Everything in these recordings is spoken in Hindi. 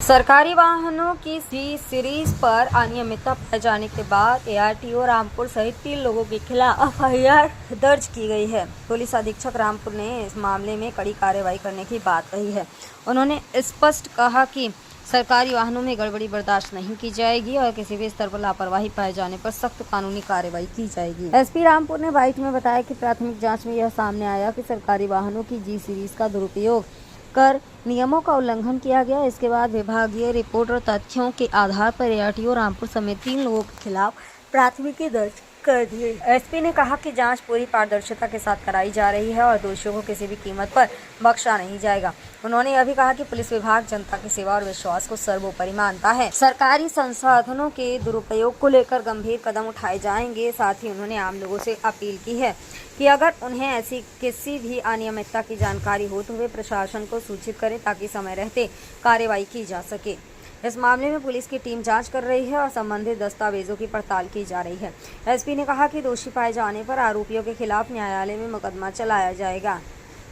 सरकारी वाहनों की जी सीरीज पर अनियमितता पाए जाने के बाद एआरटीओ रामपुर सहित 3 लोगों के खिलाफ एफआईआर दर्ज की गई है। पुलिस अधीक्षक रामपुर ने इस मामले में कड़ी कार्रवाई करने की बात कही है। उन्होंने स्पष्ट कहा कि सरकारी वाहनों में गड़बड़ी बर्दाश्त नहीं की जाएगी और किसी भी स्तर पर लापरवाही पाए जाने पर सख्त कानूनी कार्रवाई की जाएगी। एसपी रामपुर ने बाइट में बताया कि प्राथमिक जाँच में यह सामने आया कि सरकारी वाहनों की जी सीरीज का दुरुपयोग कर नियमों का उल्लंघन किया गया। इसके बाद विभागीय रिपोर्ट और तथ्यों के आधार पर एआरटीओ रामपुर समेत 3 लोगों के खिलाफ प्राथमिकी दर्ज कर दी। एसपी ने कहा कि जांच पूरी पारदर्शिता के साथ कराई जा रही है और दोषियों को किसी भी कीमत पर बख्शा नहीं जाएगा। उन्होंने यह भी कहा कि पुलिस विभाग जनता की सेवा और विश्वास को सर्वोपरि मानता है। सरकारी संसाधनों के दुरुपयोग को लेकर गंभीर कदम उठाए जाएंगे। साथ ही उन्होंने आम लोगों से अपील की है कि अगर उन्हें ऐसी किसी भी अनियमितता की जानकारी हो तो वे प्रशासन को सूचित करें ताकि समय रहते कार्रवाई की जा सके। इस मामले में पुलिस की टीम जांच कर रही है और संबंधित दस्तावेजों की पड़ताल की जा रही है। एसपी ने कहा कि दोषी पाए जाने पर आरोपियों के खिलाफ न्यायालय में मुकदमा चलाया जाएगा।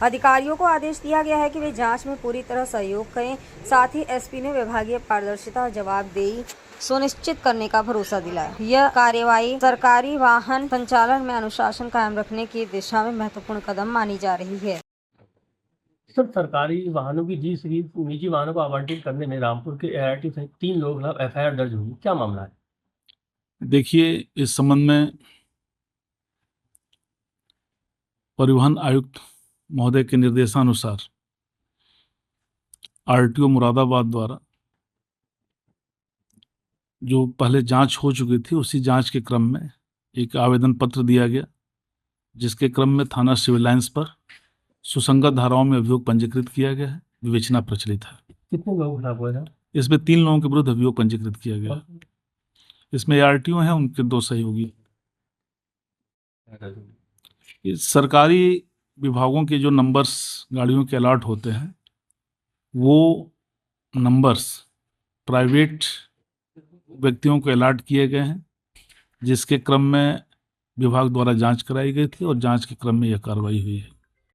अधिकारियों को आदेश दिया गया है कि वे जांच में पूरी तरह सहयोग करें। साथ ही एसपी ने विभागीय पारदर्शिता और जवाबदेही सुनिश्चित करने का भरोसा दिलाया। यह कार्यवाही सरकारी वाहन संचालन में अनुशासन कायम रखने की दिशा में महत्वपूर्ण कदम मानी जा रही है। सर, सरकारी वाहनों की जी सीरीज निजी वाहनों को आवंटित करने में रामपुर के एआरटी सहित 3 लोगों के खिलाफ एफआईआर दर्ज हुई। क्या मामला है? देखिए, इस संबंध में परिवहन आयुक्त महोदय के निर्देशानुसार आरटीओ मुरादाबाद द्वारा जो पहले जांच हो चुकी थी उसी जांच के क्रम में एक आवेदन पत्र दिया गया, जिसके क्रम में थाना सिविल लाइंस पर सुसंगत धाराओं में अभियोग पंजीकृत किया गया है। विवेचना प्रचलित है। कितने लोगों के खिलाफ हुआ था? इसमें 3 लोगों के विरुद्ध अभियोग पंजीकृत किया गया। इसमें आरटीओ हैं, उनके 2 सहयोगी। इस सरकारी विभागों के जो नंबर्स गाड़ियों के अलॉट होते हैं वो नंबर्स प्राइवेट व्यक्तियों को अलॉट किए गए हैं, जिसके क्रम में विभाग द्वारा जांच कराई गई थी और जांच के क्रम में यह कार्रवाई हुई है।